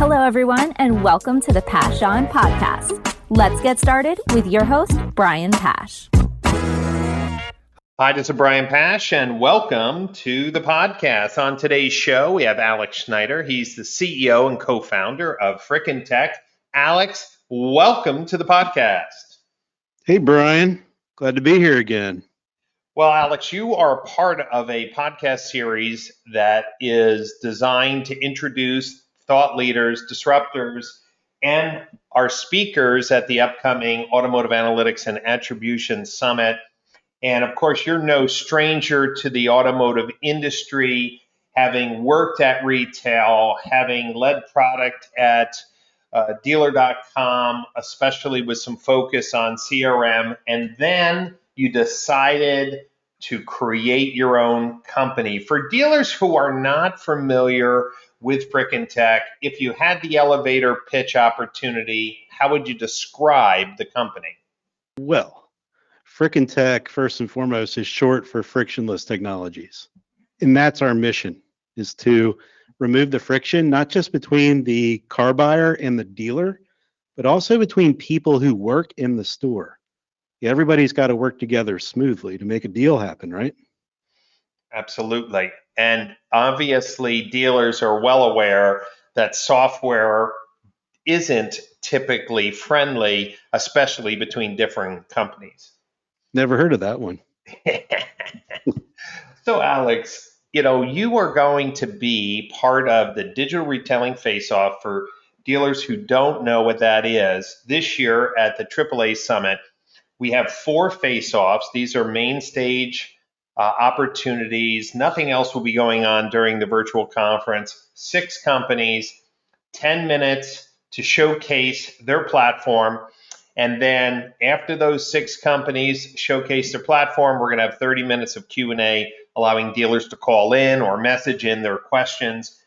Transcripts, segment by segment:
Hello, everyone, and welcome to the Pash On podcast. Let's get started with your host, Brian Pash. Hi, this is Brian Pash, and welcome to the podcast. On today's show, we have Alex Snyder. He's the CEO and co-founder of Friktionless. Alex, welcome to the podcast. Hey, Brian. Glad to be here again. Well, Alex, you are part of a podcast series that is designed to introduce thought leaders, disruptors, and our speakers at the upcoming Automotive Analytics and Attribution Summit. And of course, you're no stranger to the automotive industry, having worked at retail, having led product at dealer.com, especially with some focus on CRM. And then you decided to create your own company. For dealers who are not familiar with Friktionless, if you had the elevator pitch opportunity, how would you describe the company? Well, Friktionless, first and foremost, is short for frictionless technologies. And that's our mission, is to remove the friction, not just between the car buyer and the dealer, but also between people who work in the store. Everybody's got to work together smoothly to make a deal happen, right? Absolutely. And obviously, dealers are well aware that software isn't typically friendly, especially between different companies. Never heard of that one. So, Alex, you are going to be part of the digital retelling Faceoff. For dealers who don't know what that is, this year at the AAA Summit, we have 4 Faceoffs. These are main stage opportunities. Nothing else will be going on during the virtual conference. 6 companies, 10 minutes to showcase their platform. And then after those 6 companies showcase their platform, we're going to have 30 minutes of Q&A, allowing dealers to call in or message in their questions.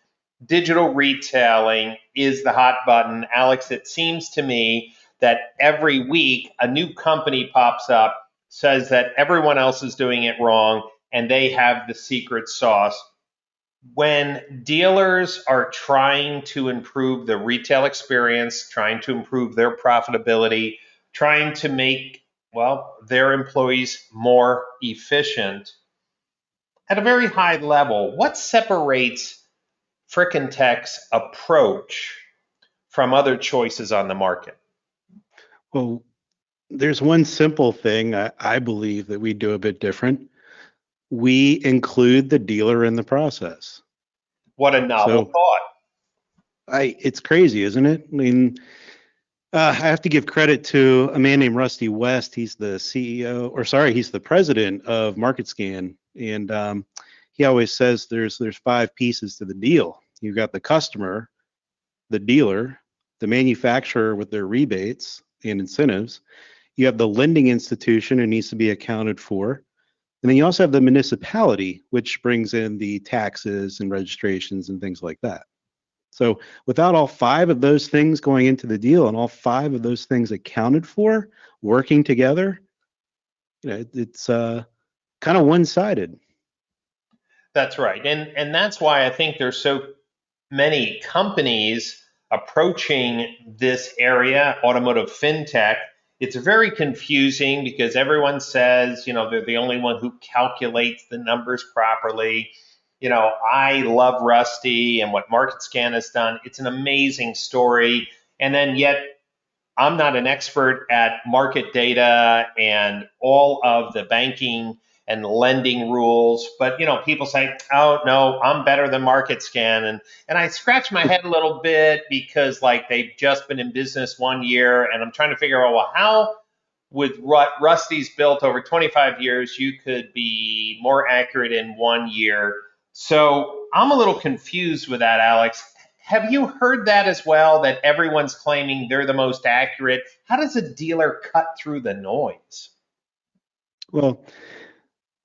Digital retailing is the hot button. Alex, it seems to me that every week a new company pops up, says that everyone else is doing it wrong, and they have the secret sauce. When dealers are trying to improve the retail experience, trying to improve their profitability, trying to make, their employees more efficient, at a very high level, what separates Friktionless' approach from other choices on the market? Well, there's one simple thing I believe that we do a bit different. We include the dealer in the process. What a novel thought. It's crazy, isn't it? I mean, I have to give credit to a man named Rusty West. He's the he's the president of MarketScan. And he always says there's 5 pieces to the deal. You've got the customer, the dealer, the manufacturer with their rebates and incentives. You have the lending institution, who needs to be accounted for. And then you also have the municipality, which brings in the taxes and registrations and things like that. So without all 5 of those things going into the deal and all 5 of those things accounted for, working together, it's kind of one-sided. That's right. And that's why I think there's so many companies approaching this area, automotive fintech. It's very confusing because everyone says, they're the only one who calculates the numbers properly. I love Rusty and what MarketScan has done. It's an amazing story. And then yet I'm not an expert at market data and all of the banking and lending rules, but people say, oh no, I'm better than MarketScan. And I scratch my head a little bit because they've just been in business 1 year, and I'm trying to figure out, how with what Rusty's built over 25 years, you could be more accurate in 1 year. So I'm a little confused with that, Alex. Have you heard that as well, that everyone's claiming they're the most accurate? How does a dealer cut through the noise? Well,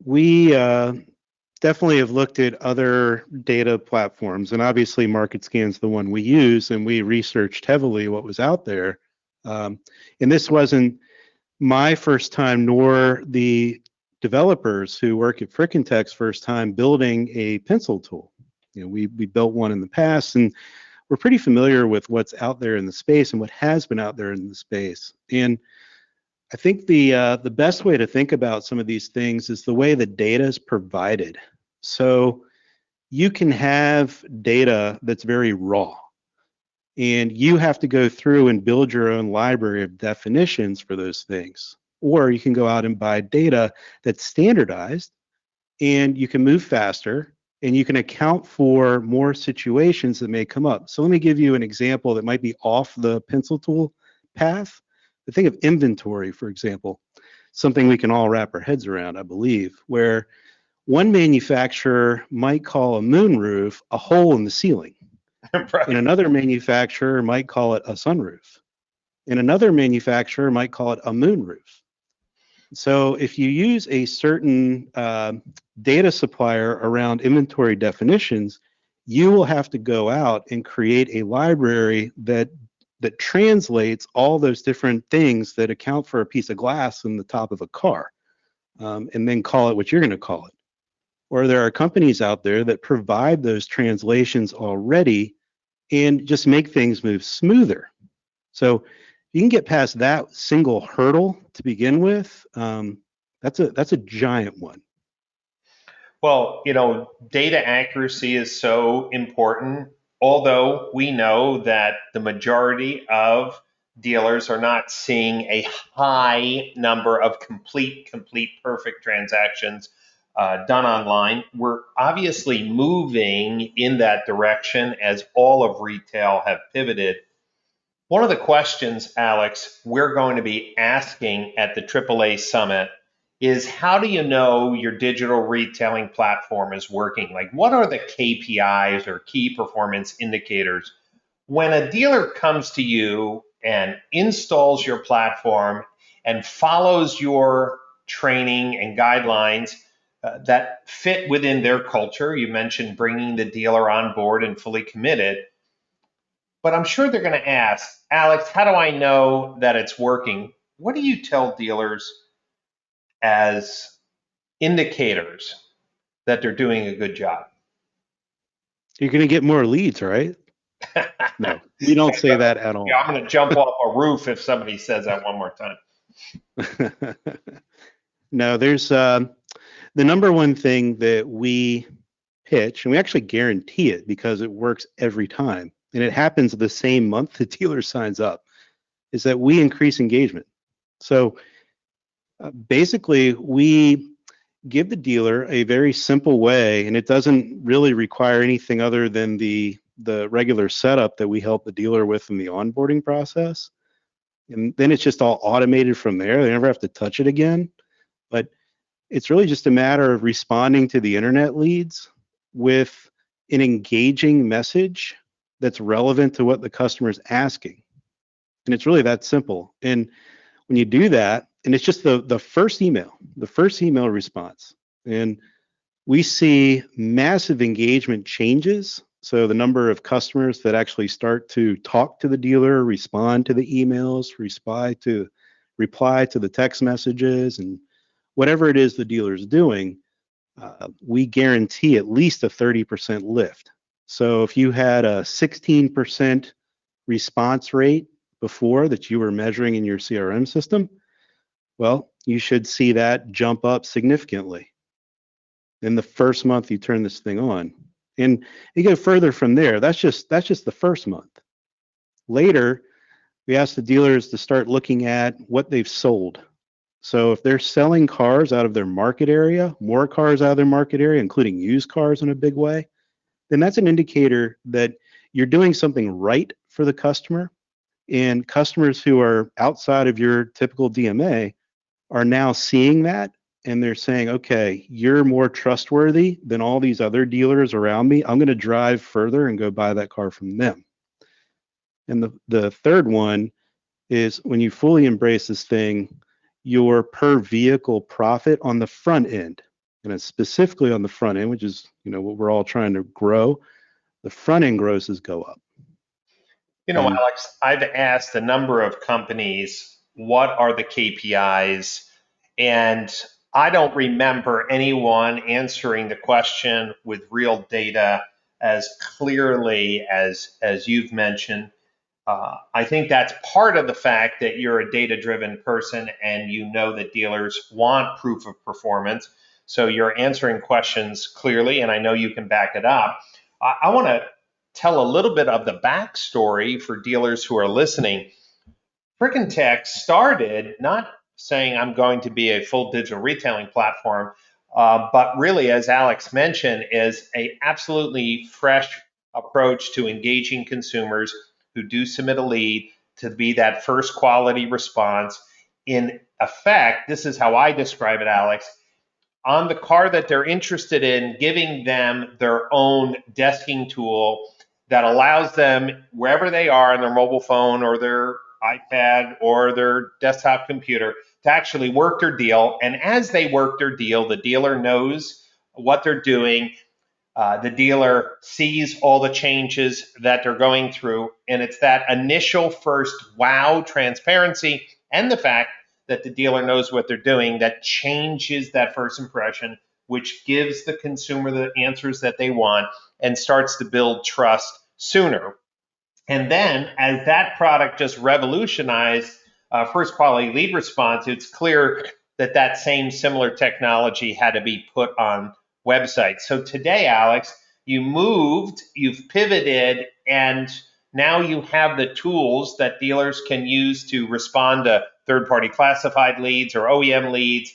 we definitely have looked at other data platforms, and obviously MarketScan's the one we use, and we researched heavily what was out there. And this wasn't my first time, nor the developers who work at Friktionless' first time building a pencil tool. We built one in the past, and we're pretty familiar with what's out there in the space and what has been out there in the space. And I think the best way to think about some of these things is the way the data is provided. So you can have data that's very raw, and you have to go through and build your own library of definitions for those things. Or you can go out and buy data that's standardized, and you can move faster, and you can account for more situations that may come up. So let me give you an example that might be off the pencil tool path. But think of inventory, for example, something we can all wrap our heads around, I believe, where one manufacturer might call a moonroof a hole in the ceiling, Right. and another manufacturer might call it a sunroof, and another manufacturer might call it a moonroof. So if you use a certain data supplier around inventory definitions, you will have to go out and create a library that translates all those different things that account for a piece of glass in the top of a car, and then call it what you're going to call it. Or there are companies out there that provide those translations already and just make things move smoother. So you can get past that single hurdle to begin with. That's a giant one. Well, data accuracy is so important, although we know that the majority of dealers are not seeing a high number of complete, perfect transactions done online. We're obviously moving in that direction as all of retail have pivoted. One of the questions, Alex, we're going to be asking at the AAA Summit is, how do you know your digital retailing platform is working? Like, what are the KPIs or key performance indicators? When a dealer comes to you and installs your platform and follows your training and guidelines that fit within their culture, you mentioned bringing the dealer on board and fully committed, but I'm sure they're going to ask, Alex, how do I know that it's working? What do you tell dealers as indicators that they're doing a good job? You're going to get more leads, right? No, we don't say that at all. Yeah, I'm going to jump off a roof if somebody says that one more time. No, there's the number one thing that we pitch, and we actually guarantee it because it works every time, and it happens the same month the dealer signs up, is that we increase engagement. So basically, we give the dealer a very simple way, and it doesn't really require anything other than the regular setup that we help the dealer with in the onboarding process. And then it's just all automated from there. They never have to touch it again. But it's really just a matter of responding to the internet leads with an engaging message that's relevant to what the customer's asking. And it's really that simple. And when you do that, and it's just the first email response, and we see massive engagement changes. So the number of customers that actually start to talk to the dealer, respond to the emails, reply to the text messages, and whatever it is the dealer's doing, we guarantee at least a 30% lift. So if you had a 16% response rate before that you were measuring in your CRM system, well, you should see that jump up significantly in the first month you turn this thing on. And you go further from there. That's just the first month. Later, we ask the dealers to start looking at what they've sold. So if they're selling cars out of their market area, more cars out of their market area, including used cars in a big way, then that's an indicator that you're doing something right for the customer. And customers who are outside of your typical DMA are now seeing that, and they're saying, okay, you're more trustworthy than all these other dealers around me. I'm going to drive further and go buy that car from them. And the third one is, when you fully embrace this thing, your per vehicle profit on the front end, and it's specifically on the front end, which is what we're all trying to grow, the front end grosses go up. Alex, I've asked a number of companies, what are the KPIs? And I don't remember anyone answering the question with real data as clearly as you've mentioned. I think that's part of the fact that you're a data-driven person and you know that dealers want proof of performance. So you're answering questions clearly, and I know you can back it up. I want to tell a little bit of the backstory for dealers who are listening. Friktionless started not saying I'm going to be a full digital retailing platform, but really, as Alex mentioned, is a absolutely fresh approach to engaging consumers who do submit a lead to be that first quality response. In effect, this is how I describe it, Alex, on the car that they're interested in, giving them their own desking tool that allows them, wherever they are on their mobile phone or their iPad or their desktop computer, to actually work their deal. And as they work their deal, the dealer knows what they're doing. The dealer sees all the changes that they're going through. And it's that initial first wow transparency and the fact that the dealer knows what they're doing that changes that first impression, which gives the consumer the answers that they want and starts to build trust sooner. And then as that product just revolutionized first quality lead response, it's clear that that same similar technology had to be put on websites. So today, Alex, you've pivoted, and now you have the tools that dealers can use to respond to third-party classified leads or OEM leads,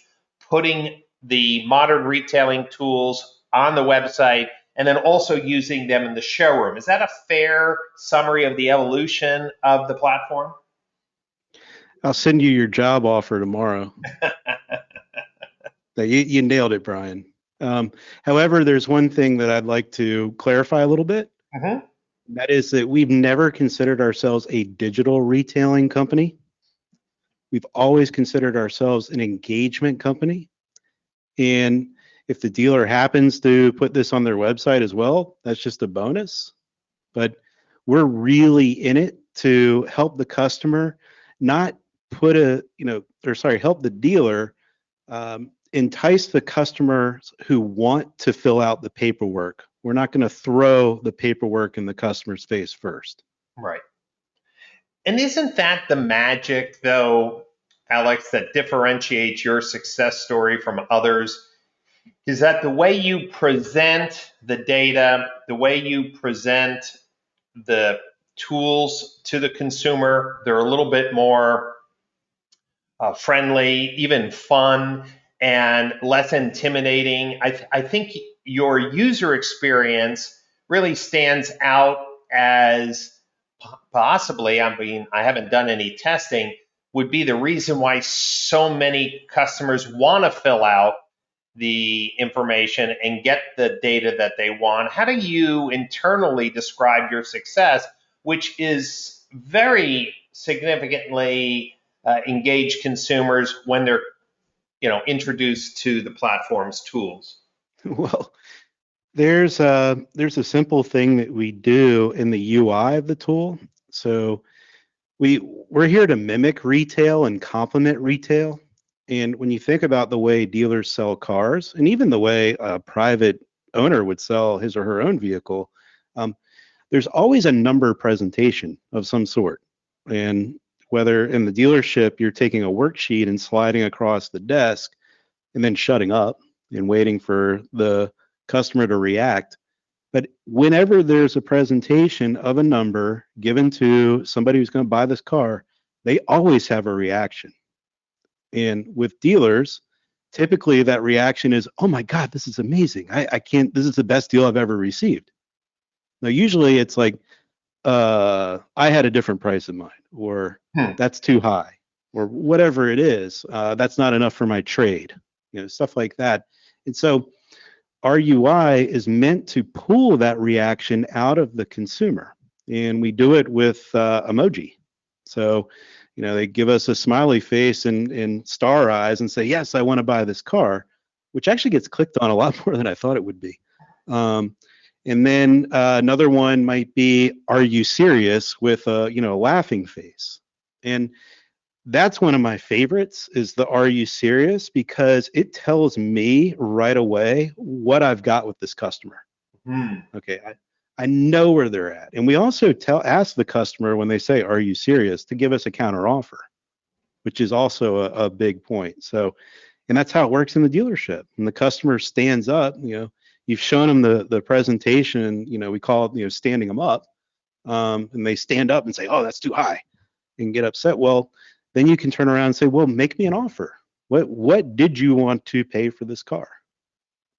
putting the modern retailing tools on the website, and then also using them in the showroom. Is that a fair summary of the evolution of the platform? I'll send you your job offer tomorrow. You nailed it, Brian. However, there's one thing that I'd like to clarify a little bit. Mm-hmm. That is that we've never considered ourselves a digital retailing company. We've always considered ourselves an engagement company. And if the dealer happens to put this on their website as well, that's just a bonus. But we're really in it to help the customer, not help the dealer entice the customers who want to fill out the paperwork. We're not going to throw the paperwork in the customer's face first. Right. And isn't that the magic, though, Alex, that differentiates your success story from others? Is that the way you present the data, the way you present the tools to the consumer, they're a little bit more friendly, even fun, and less intimidating. I think your user experience really stands out as possibly, I mean, I haven't done any testing, would be the reason why so many customers want to fill out the information and get the data that they want. How do you internally describe your success, which is very significantly engage consumers when they're introduced to the platform's tools? Well, there's a simple thing that we do in the UI of the tool. So we're here to mimic retail and complement retail. And when you think about the way dealers sell cars, and even the way a private owner would sell his or her own vehicle, there's always a number presentation of some sort. And whether in the dealership you're taking a worksheet and sliding across the desk and then shutting up and waiting for the customer to react. But whenever there's a presentation of a number given to somebody who's going to buy this car, they always have a reaction. And with dealers, typically that reaction is, "Oh my God, this is amazing. This is the best deal I've ever received." Now, usually it's like, I had a different price in mind, or that's too high, or whatever it is. That's not enough for my trade, stuff like that. And so our UI is meant to pull that reaction out of the consumer, and we do it with emoji. So, they give us a smiley face and star eyes and say, "Yes, I want to buy this car," which actually gets clicked on a lot more than I thought it would be. And then another one might be, "Are you serious?" with a laughing face. And that's one of my favorites, is the "Are you serious?" because it tells me right away what I've got with this customer. Okay, I know where they're at. And we also ask the customer when they say, "Are you serious?" to give us a counter offer, which is also a big point. So, and that's how it works in the dealership. And the customer stands up, you've shown them the presentation, we call it, standing them up. And they stand up and say, "Oh, that's too high," and get upset. Well, then you can turn around and say, "Well, make me an offer. What did you want to pay for this car?"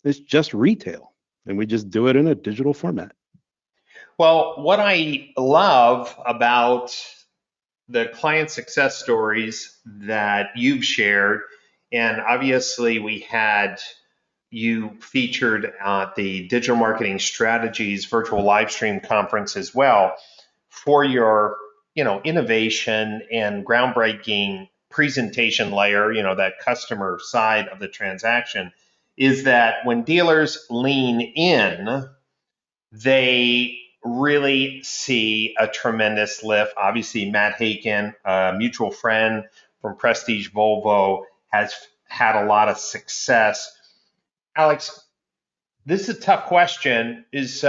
It's just retail, and we just do it in a digital format. Well, what I love about the client success stories that you've shared, and obviously we had you featured at the Digital Marketing Strategies virtual live stream conference as well for your, innovation and groundbreaking presentation layer, that customer side of the transaction, is that when dealers lean in, they really see a tremendous lift. Obviously, Matt Haken, a mutual friend from Prestige Volvo, has had a lot of success. Alex, this is a tough question. Is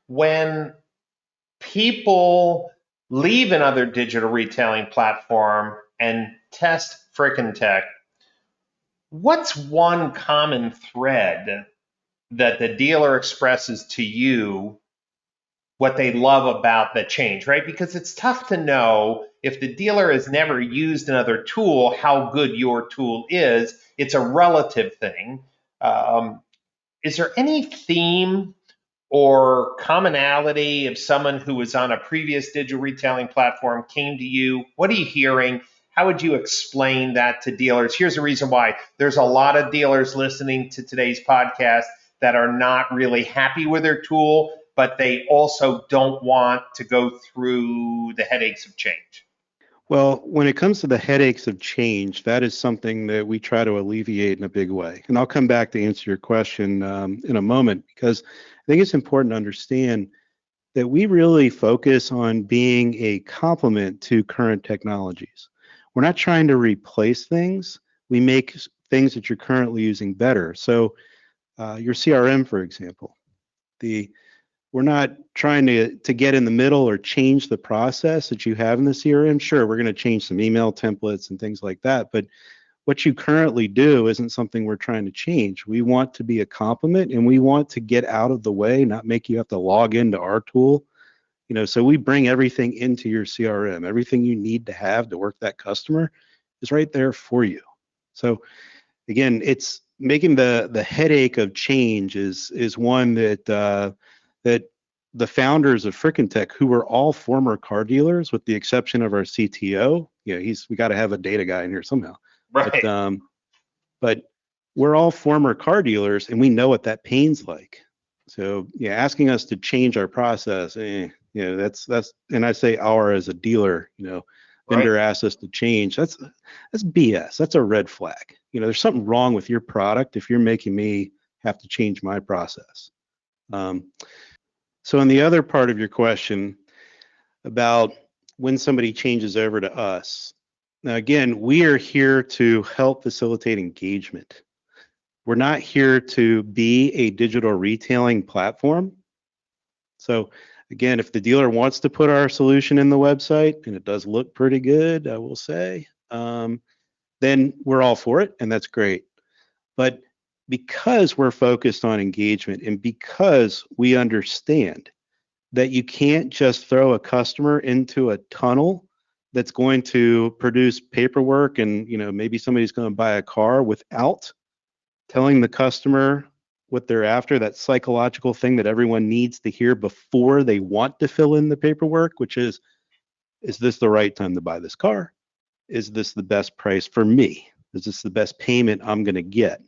when people leave another digital retailing platform and test Frickin' Tech, what's one common thread that the dealer expresses to you what they love about the change, right? Because it's tough to know if the dealer has never used another tool, how good your tool is. It's a relative thing. Is there any theme or commonality of someone who was on a previous digital retailing platform came to you? What are you hearing? How would you explain that to dealers? Here's the reason why. There's a lot of dealers listening to today's podcast that are not really happy with their tool, but they also don't want to go through the headaches of change. Well, when it comes to the headaches of change, that is something that we try to alleviate in a big way. And I'll come back to answer your question in a moment, because I think it's important to understand that we really focus on being a complement to current technologies. We're not trying to replace things. We make things that you're currently using better. So your CRM, for example, we're not trying to get in the middle or change the process that you have in the CRM. Sure, we're going to change some email templates and things like that, but what you currently do isn't something we're trying to change. We want to be a complement, and we want to get out of the way, not make you have to log into our tool. So we bring everything into your CRM. Everything you need to have to work that customer is right there for you. So again, it's making the headache of change is one that the founders of Frickin' Tech, who were all former car dealers, with the exception of our CTO, we got to have a data guy in here somehow. Right. But we're all former car dealers, and we know what that pain's like. So asking us to change our process, that's and I say our as a dealer, vendor Right. asks us to change. That's BS. That's a red flag. There's something wrong with your product if you're making me have to change my process. So on the other part of your question about when somebody changes over to us, now again, we are here to help facilitate engagement. We're not here to be a digital retailing platform. So again, if the dealer wants to put our solution in the website, and it does look pretty good, I will say, then we're all for it, and that's great. But because we're focused on engagement, and because we understand that you can't just throw a customer into a tunnel that's going to produce paperwork, and maybe somebody's going to buy a car without telling the customer what they're after, that psychological thing that everyone needs to hear before they want to fill in the paperwork, which is this the right time to buy this car? Is this the best price for me? Is this the best payment I'm going to get?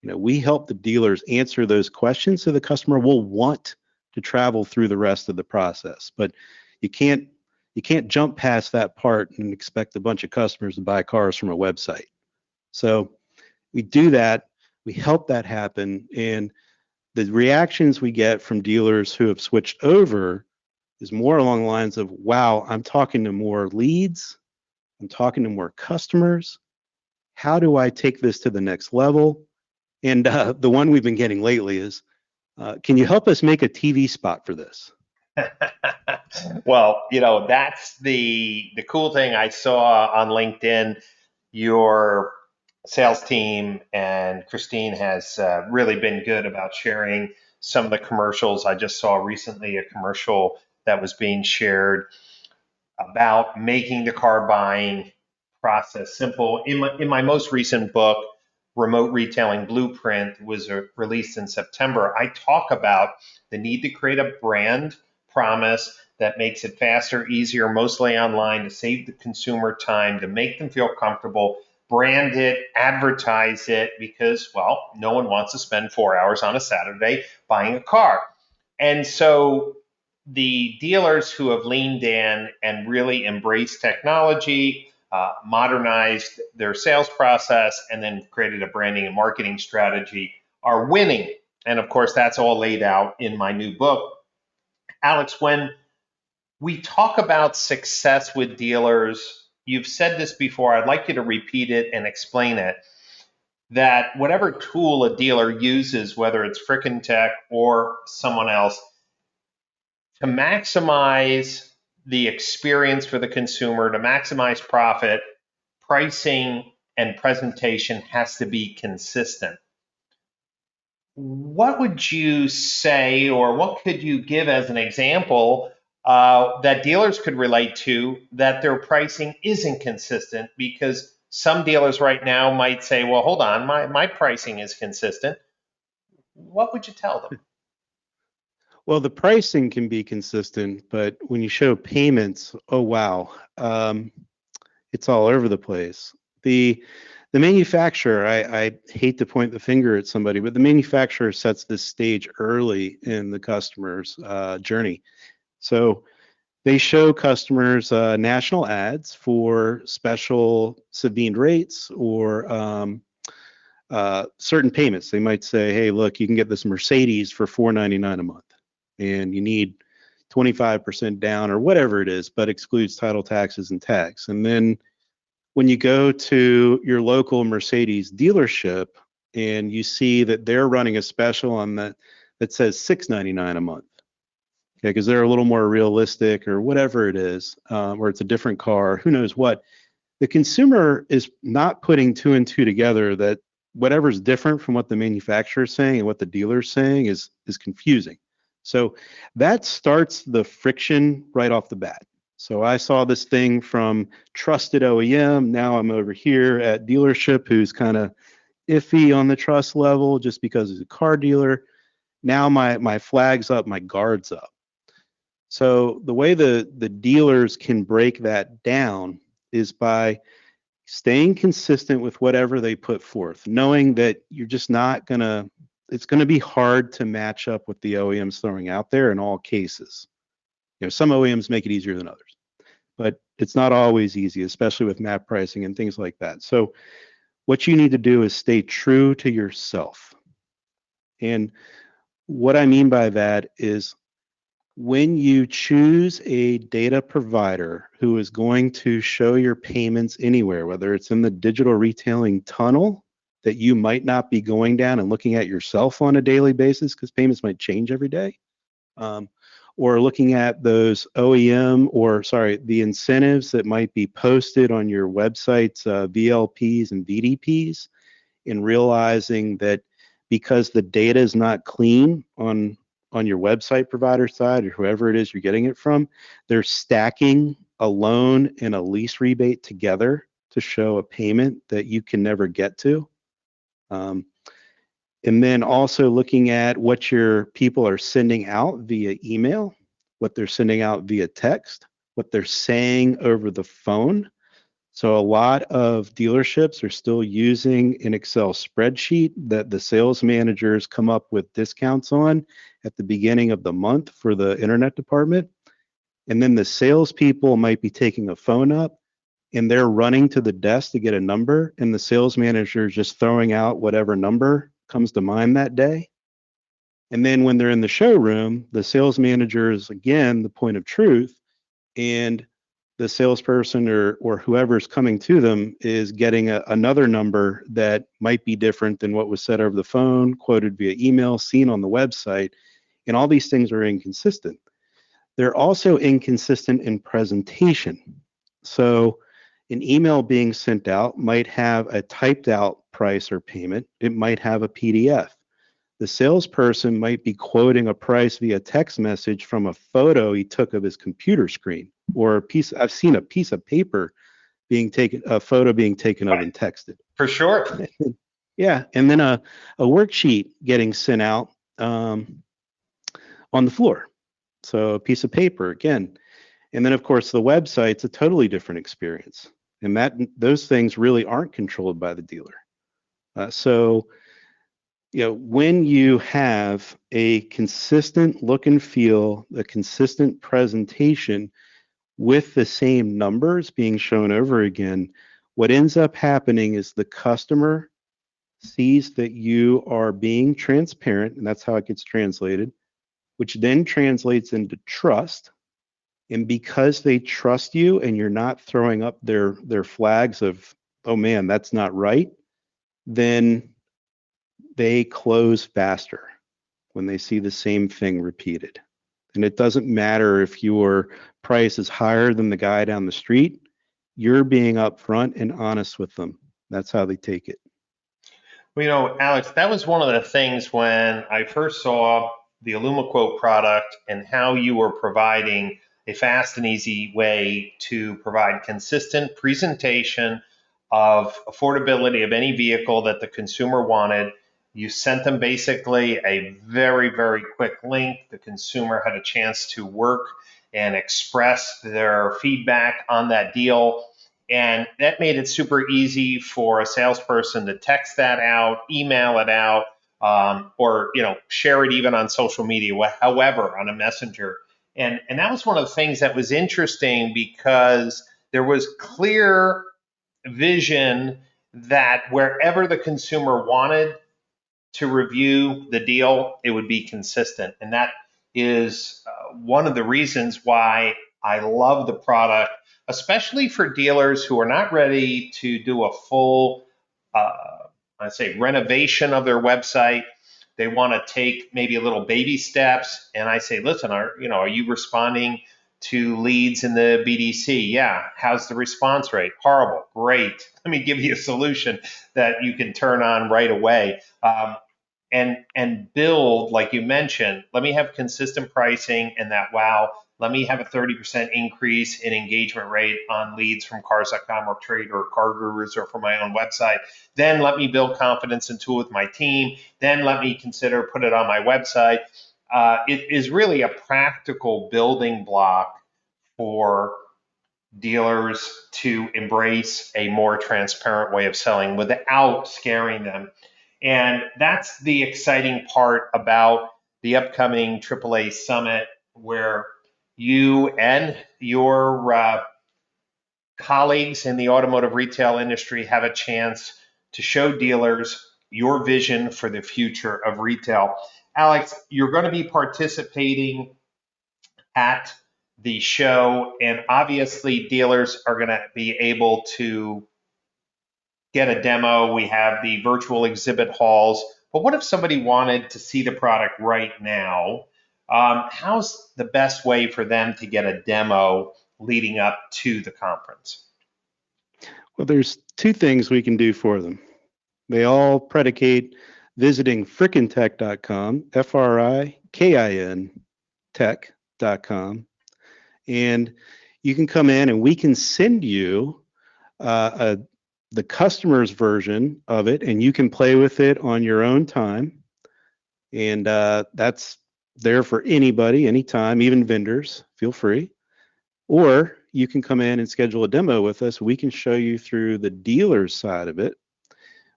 We help the dealers answer those questions so the customer will want to travel through the rest of the process. But you can't jump past that part and expect a bunch of customers to buy cars from a website. So we do that. We help that happen. And the reactions we get from dealers who have switched over is more along the lines of, wow, I'm talking to more leads. I'm talking to more customers. How do I take this to the next level? And the one we've been getting lately is, Can you help us make a TV spot for this? Well, that's the cool thing I saw on LinkedIn. Your sales team and Christine has really been good about sharing some of the commercials. I just saw recently a commercial that was being shared about making the car buying process simple. In my most recent book, Remote Retailing Blueprint, was released in September, I talk about the need to create a brand promise that makes it faster, easier, mostly online, to save the consumer time, to make them feel comfortable, brand it, advertise it, because, well, no one wants to spend 4 hours on a Saturday buying a car. And so the dealers who have leaned in and really embraced technology, modernized their sales process, and then created a branding and marketing strategy are winning. And of course, that's all laid out in my new book. Alex, when we talk about success with dealers, you've said this before, I'd like you to repeat it and explain it, that whatever tool a dealer uses, whether it's Frickin' Tech or someone else, to maximize the experience for the consumer, to maximize profit, pricing and presentation has to be consistent. What would you say, or what could you give as an example that dealers could relate to, that their pricing isn't consistent? Because some dealers right now might say, well, hold on, my pricing is consistent. What would you tell them? Well, the pricing can be consistent, but when you show payments, oh wow, it's all over the place. The manufacturer, I hate to point the finger at somebody, but the manufacturer sets this stage early in the customer's journey. So they show customers national ads for special subvened rates or certain payments. They might say, hey, look, you can get this Mercedes for $499 a month, and you need 25% down or whatever it is, but excludes title, taxes, and tax. And then when you go to your local Mercedes dealership and you see that they're running a special on that says $699 a month, okay, because they're a little more realistic or whatever it is, or it's a different car, who knows what, the consumer is not putting two and two together, that whatever's different from what the manufacturer is saying and what the dealer is saying is confusing. So that starts the friction right off the bat. So I saw this thing from trusted OEM. Now I'm over here at dealership who's kind of iffy on the trust level just because he's a car dealer. Now my flag's up, my guard's up. So the way the dealers can break that down is by staying consistent with whatever they put forth, knowing that you're just not gonna, it's gonna be hard to match up what the OEM's throwing out there in all cases. Some OEMs make it easier than others, but it's not always easy, especially with map pricing and things like that. So what you need to do is stay true to yourself. And what I mean by that is when you choose a data provider who is going to show your payments anywhere, whether it's in the digital retailing tunnel that you might not be going down and looking at yourself on a daily basis because payments might change every day, or looking at those OEM or the incentives that might be posted on your website's VLPs and VDPs, and realizing that because the data is not clean on your website provider side or whoever it is you're getting it from, they're stacking a loan and a lease rebate together to show a payment that you can never get to. And then also looking at what your people are sending out via email, what they're sending out via text, what they're saying over the phone. So a lot of dealerships are still using an Excel spreadsheet that the sales managers come up with discounts on at the beginning of the month for the internet department. And then the salespeople might be taking a phone up and they're running to the desk to get a number, and the sales manager is just throwing out whatever number comes to mind that day. And then when they're in the showroom, the sales manager is again the point of truth, and the salesperson or whoever's coming to them is getting another number that might be different than what was said over the phone, quoted via email, seen on the website, and all these things are inconsistent. They're also inconsistent in presentation. So an email being sent out might have a typed out price or payment. It might have a PDF. The salesperson might be quoting a price via text message from a photo he took of his computer screen, or I've seen a piece of paper being taken, a photo being taken of and texted. For sure. Yeah, and then a worksheet getting sent out on the floor. So a piece of paper again. And then of course the website's a totally different experience. And those things really aren't controlled by the dealer. So when you have a consistent look and feel, a consistent presentation with the same numbers being shown over again, what ends up happening is the customer sees that you are being transparent, and that's how it gets translated, which then translates into trust. And because they trust you and you're not throwing up their flags of, oh man, that's not right, then they close faster when they see the same thing repeated. And it doesn't matter if your price is higher than the guy down the street, you're being upfront and honest with them. That's how they take it. Well, Alex, that was one of the things when I first saw the Illumiquote product and how you were providing a fast and easy way to provide consistent presentation of affordability of any vehicle that the consumer wanted. You sent them basically a very, very quick link. The consumer had a chance to work and express their feedback on that deal. And that made it super easy for a salesperson to text that out, email it out, or share it even on social media, however, on a messenger. And that was one of the things that was interesting because there was clear vision that wherever the consumer wanted to review the deal, it would be consistent. And that is one of the reasons why I love the product, especially for dealers who are not ready to do a full, renovation of their website. They want to take maybe a little baby steps. And I say, listen, are you responding to leads in the BDC? Yeah. How's the response rate? Horrible. Great. Let me give you a solution that you can turn on right away. And build, like you mentioned, let me have consistent pricing and that, wow, let me have a 30% increase in engagement rate on leads from cars.com or Trade or Car Gurus or from my own website. Then let me build confidence into it with my team. Then let me consider put it on my website. It is really a practical building block for dealers to embrace a more transparent way of selling without scaring them. And that's the exciting part about the upcoming AAA Summit, where you and your colleagues in the automotive retail industry have a chance to show dealers your vision for the future of retail. Alex, you're going to be participating at the show, and obviously dealers are going to be able to get a demo. We have the virtual exhibit halls. But what if somebody wanted to see the product right now? How's the best way for them to get a demo leading up to the conference? Well, there's two things we can do for them. They all predicate visiting frickintech.com, Frikin tech.com. And you can come in and we can send you the customer's version of it, and you can play with it on your own time. And that's there for anybody, anytime, even vendors, feel free. Or you can come in and schedule a demo with us. We can show you through the dealer's side of it,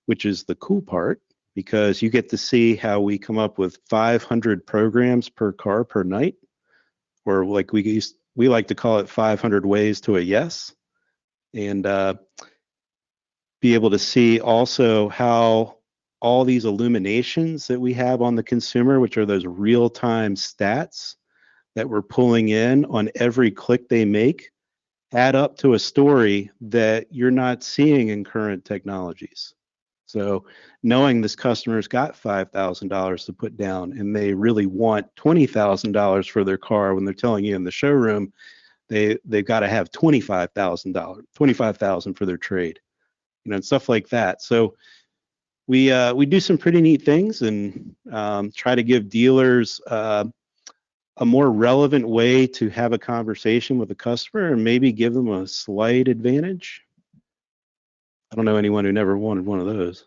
which is the cool part, because you get to see how we come up with 500 programs per car per night, or like we like to call it 500 ways to a yes. And be able to see also how all these illuminations that we have on the consumer, which are those real-time stats that we're pulling in on every click they make, add up to a story that you're not seeing in current technologies. So knowing this customer's got $5,000 to put down and they really want $20,000 for their car when they're telling you in the showroom they've got to have $25,000 for their trade, and stuff like that. So we do some pretty neat things and try to give dealers a more relevant way to have a conversation with a customer and maybe give them a slight advantage. I don't know anyone who never wanted one of those.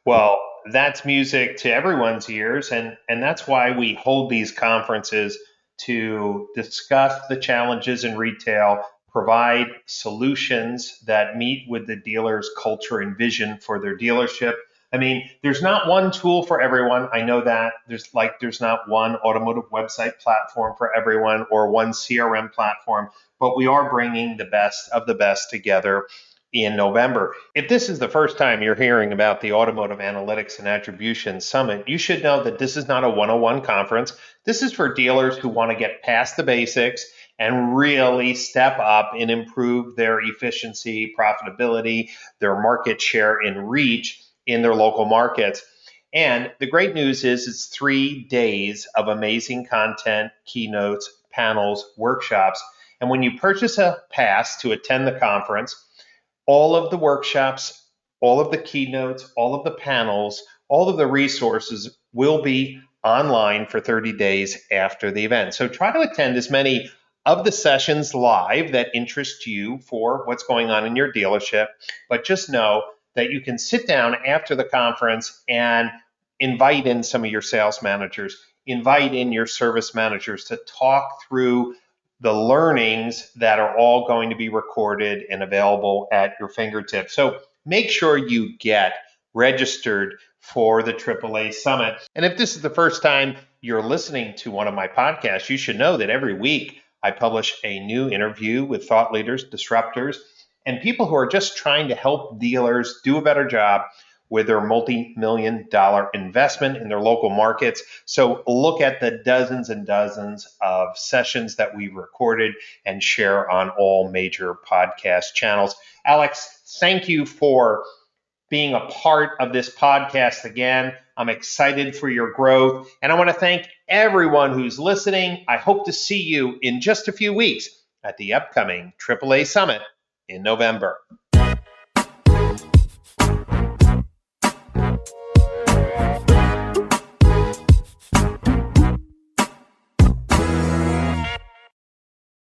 Well, that's music to everyone's ears, and that's why we hold these conferences to discuss the challenges in retail, provide solutions that meet with the dealer's culture and vision for their dealership. I mean, there's not one tool for everyone. I know that there's not one automotive website platform for everyone or one CRM platform, but we are bringing the best of the best together in November. If this is the first time you're hearing about the Automotive Analytics and Attribution Summit, you should know that this is not a 101 conference. This is for dealers who want to get past the basics and really step up and improve their efficiency, profitability, their market share and reach in their local markets. And the great news is it's 3 days of amazing content, keynotes, panels, workshops. And when you purchase a pass to attend the conference, all of the workshops, all of the keynotes, all of the panels, all of the resources will be online for 30 days after the event. So try to attend as many of the sessions live that interest you for what's going on in your dealership, but just know that you can sit down after the conference and invite in some of your sales managers, invite in your service managers to talk through the learnings that are all going to be recorded and available at your fingertips. So make sure you get registered for the AAA Summit. And if this is the first time you're listening to one of my podcasts, you should know that every week I publish a new interview with thought leaders, disruptors, and people who are just trying to help dealers do a better job with their multi-million-dollar investment in their local markets. So look at the dozens and dozens of sessions that we recorded and share on all major podcast channels. Alex, thank you for being a part of this podcast again. I'm excited for your growth, and I want to thank everyone who's listening. I hope to see you in just a few weeks at the upcoming AAA Summit in November.